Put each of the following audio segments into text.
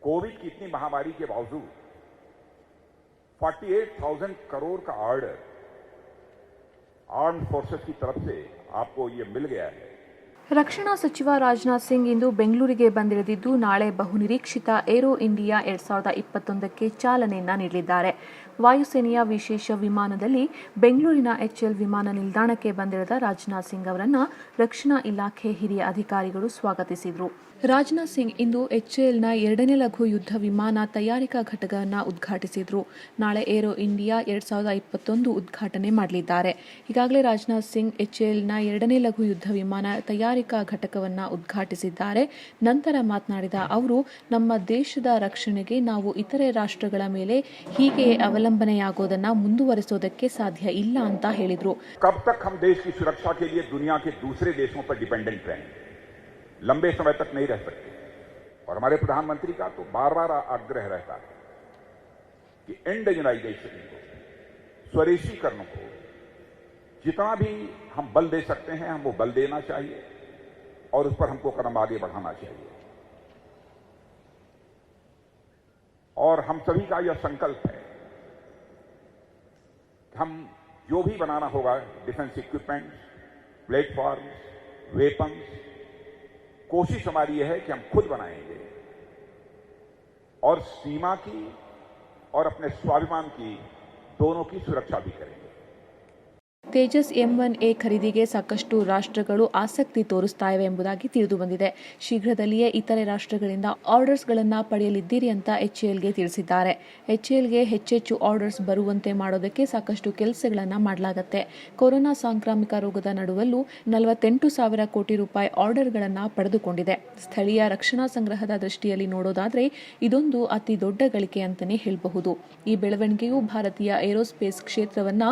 Covid की इतनी महामारी के बावजूद 48,000 करोड़ का ऑर्डर आर्म्ड फोर्सेस की तरफ से आपको ये मिल गया है। ರಕ್ಷಣಾ ಸಚಿವ ರಾಜನಾಥ್ ಸಿಂಗ್ ಇಂದು ಬೆಂಗಳೂರಿಗೆ ಬಂದಿಳಿದಿದ್ದು ನಾಳೆ ಬಹುನಿರೀಕ್ಷಿತ ಏರೋ ಇಂಡಿಯಾ 2021ಕ್ಕೆ ಚಾಲನೆಯನ್ನ ನೀಡಲಿದ್ದಾರೆ. ವಾಯುಸೇನೆಯ ವಿಶೇಷ ವಿಮಾನದಲ್ಲಿ ಬೆಂಗಳೂರಿನ ಎಚ್ಎಎಲ್ ವಿಮಾನ ನಿಲ್ದಾಣಕ್ಕೆ ಬಂದಿಳಿದ ರಾಜನಾಥ್ ಸಿಂಗ್ ಅವರನ್ನು ರಕ್ಷಣಾ ಇಲಾಖೆ ಹಿರಿಯ ಅಧಿಕಾರಿಗಳು ಸ್ವಾಗತಿಸಿದರು. ರಾಜನಾಥ್ ಸಿಂಗ್ ಇಂದು ಎಚ್ಎಎಲ್ನ 2ನೇ ಲಘು ಯುದ್ಧ ವಿಮಾನ ತಯಾರಿಕಾ ಘಟಕವನ್ನು ಉದ್ಘಾಟಿಸಿದರು. ನಾಳೆ ಏರೋ ಇಂಡಿಯಾ 2021 ಉದ್ಘಾಟನೆ ಮಾಡಲಿದ್ದಾರೆ. ಈಗಾಗಲೇ ರಾಜನಾಥ್ ಸಿಂಗ್ ಎಚ್ಎಎಲ್ನ 2ನೇ ಲಘು ಯುದ್ಧ ವಿಮಾನ ತಯಾರಿಕಾ ಘಟಕವನ್ನು ಉದ್ಘಾಟಿಸಿದ್ದಾರೆ. ನಂತರ ಮಾತನಾಡಿದ ಅವರು, ನಮ್ಮ ದೇಶದ ರಕ್ಷಣೆಗೆ ನಾವು ಇತರೆ ರಾಷ್ಟ್ರಗಳ ಮೇಲೆ ಹೀಗೆ ಅವಲಂಬನೆಯಾಗೋದನ್ನ ಮುಂದುವರಿಸೋದಕ್ಕೆ ಸಾಧ್ಯ ಇಲ್ಲ ಅಂತ ಹೇಳಿದರು. कब तक हम देश की सुरक्षा के लिए दुनिया के दूसरे देशों पर डिपेंडेंट रहेंगे? लंबे समय तक नहीं रह सकते। और हमारे प्रधानमंत्री का तो बार बार आग्रह रहता है कि इंडिजिनाइजेशन को, स्वदेशीकरण को जितना भी हम बल दे सकते हैं हम वो बल देना चाहिए और उस पर हमको कदम आगे बढ़ाना चाहिए। और हम सभी का यह संकल्प है, हम जो भी बनाना होगा डिफेंस इक्विपमेंट, प्लेटफॉर्म, वेपन्स, कोशिश हमारी यह है कि हम खुद बनाएंगे और सीमा की और अपने स्वाभिमान की दोनों की सुरक्षा भी करेंगे. ತೇಜಸ್ M1A ಖರೀದಿಗೆ ಸಾಕಷ್ಟು ರಾಷ್ಟ್ರಗಳು ಆಸಕ್ತಿ ತೋರಿಸ್ತಾ ಇವೆ ಎಂಬುದಾಗಿ ತಿಳಿದು ಬಂದಿದೆ. ಶೀಘ್ರದಲ್ಲಿಯೇ ಇತರೆ ರಾಷ್ಟ್ರಗಳಿಂದ ಆರ್ಡರ್ಸ್ಗಳನ್ನು ಪಡೆಯಲಿದ್ದೀರಿ ಅಂತ ಎಚ್ಎಎಲ್ಗೆ ತಿಳಿಸಿದ್ದಾರೆ. ಎಚ್ಎಎಲ್ಗೆ ಹೆಚ್ಚೆಚ್ಚು ಆರ್ಡರ್ಸ್ ಬರುವಂತೆ ಮಾಡೋದಕ್ಕೆ ಸಾಕಷ್ಟು ಕೆಲಸಗಳನ್ನು ಮಾಡಲಾಗುತ್ತೆ. ಕೊರೋನಾ ಸಾಂಕ್ರಾಮಿಕ ರೋಗದ ನಡುವಲ್ಲೂ 48,000 ಕೋಟಿ ರೂಪಾಯಿ ಆರ್ಡರ್ಗಳನ್ನು ಪಡೆದುಕೊಂಡಿದೆ. ಸ್ಥಳೀಯ ರಕ್ಷಣಾ ಸಂಗ್ರಹದ ದೃಷ್ಟಿಯಲ್ಲಿ ನೋಡೋದಾದ್ರೆ ಇದೊಂದು ಅತಿ ದೊಡ್ಡ ಗಳಿಕೆ ಅಂತಾನೆ ಹೇಳಬಹುದು. ಈ ಬೆಳವಣಿಗೆಯು ಭಾರತೀಯ ಏರೋಸ್ಪೇಸ್ ಕ್ಷೇತ್ರವನ್ನ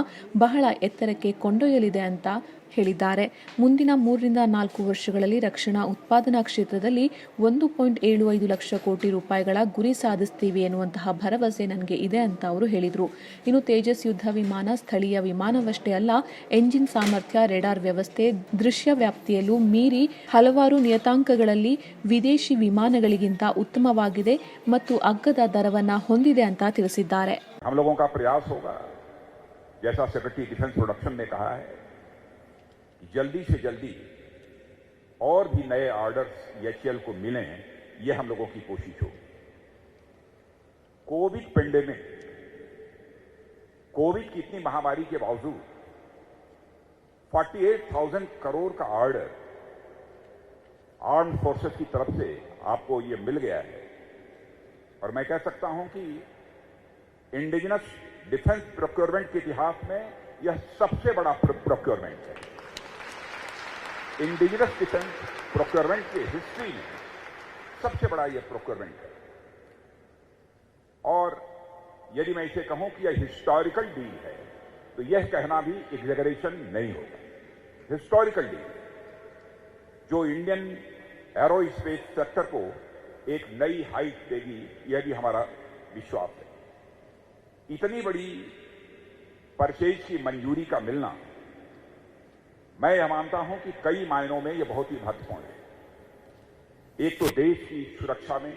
ಬಹಳ ಎತ್ತರಕ್ಕೆ ಕೊಂಡೊಯ್ಯಲಿದೆ ಅಂತ ಹೇಳಿದ್ದಾರೆ. ಮುಂದಿನ 3-4 ವರ್ಷಗಳಲ್ಲಿ ರಕ್ಷಣಾ ಉತ್ಪಾದನಾ ಕ್ಷೇತ್ರದಲ್ಲಿ 1.75 ಲಕ್ಷ ಕೋಟಿ ರೂಪಾಯಿಗಳ ಗುರಿ ಸಾಧಿಸ್ತೀವಿ ಎನ್ನುವಂತಹ ಭರವಸೆ ನನಗೆ ಇದೆ ಅಂತ ಅವರು ಹೇಳಿದರು. ಇನ್ನು ತೇಜಸ್ ಯುದ್ಧ ವಿಮಾನ ಸ್ಥಳೀಯ ವಿಮಾನವಷ್ಟೇ ಅಲ್ಲ, ಎಂಜಿನ್ ಸಾಮರ್ಥ್ಯ, ರೇಡಾರ್ ವ್ಯವಸ್ಥೆ, ದೃಶ್ಯ ವ್ಯಾಪ್ತಿಯಲ್ಲೂ ಮೀರಿ ಹಲವಾರು ನಿಯತಾಂಕಗಳಲ್ಲಿ ವಿದೇಶಿ ವಿಮಾನಗಳಿಗಿಂತ ಉತ್ತಮವಾಗಿದೆ ಮತ್ತು ಅಗ್ಗದ ದರವನ್ನು ಹೊಂದಿದೆ ಅಂತ ತಿಳಿಸಿದ್ದಾರೆ. जैसा सेक्रेटरी डिफेंस प्रोडक्शन ने कहा है, जल्दी से जल्दी और भी नए ऑर्डर्स एचएएल को मिलें, यह हम लोगों की कोशिश होगी. कोविड पेंडेमिक, कोविड की इतनी महामारी के बावजूद 48,000 करोड़ का ऑर्डर आर्म्ड फोर्सेस की तरफ से आपको ये मिल गया है. और मैं कह सकता हूं कि इंडिजिनस डिफेंस प्रोक्योरमेंट के इतिहास में यह सबसे बड़ा प्रोक्योरमेंट है. इंडिजिनस डिफेंस प्रोक्योरमेंट की हिस्ट्री में सबसे बड़ा यह प्रोक्योरमेंट है. और यदि मैं इसे कहूं कि यह हिस्टोरिकल डील है तो यह कहना भी एग्जैगरेशन नहीं होगा. हिस्टोरिकल डील जो इंडियन एरोस्पेस सेक्टर को एक नई हाइट देगी, यह भी हमारा विश्वास है. इतनी बड़ी परचेज की मंजूरी का मिलना, मैं यह मानता हूं कि कई मायनों में यह बहुत ही महत्वपूर्ण है. एक तो देश की सुरक्षा में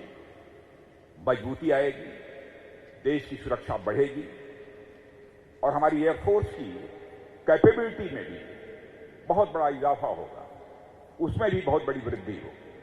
मजबूती आएगी, देश की सुरक्षा बढ़ेगी और हमारी एयरफोर्स की कैपेबिलिटी में भी बहुत बड़ा इजाफा होगा, उसमें भी बहुत बड़ी वृद्धि होगी.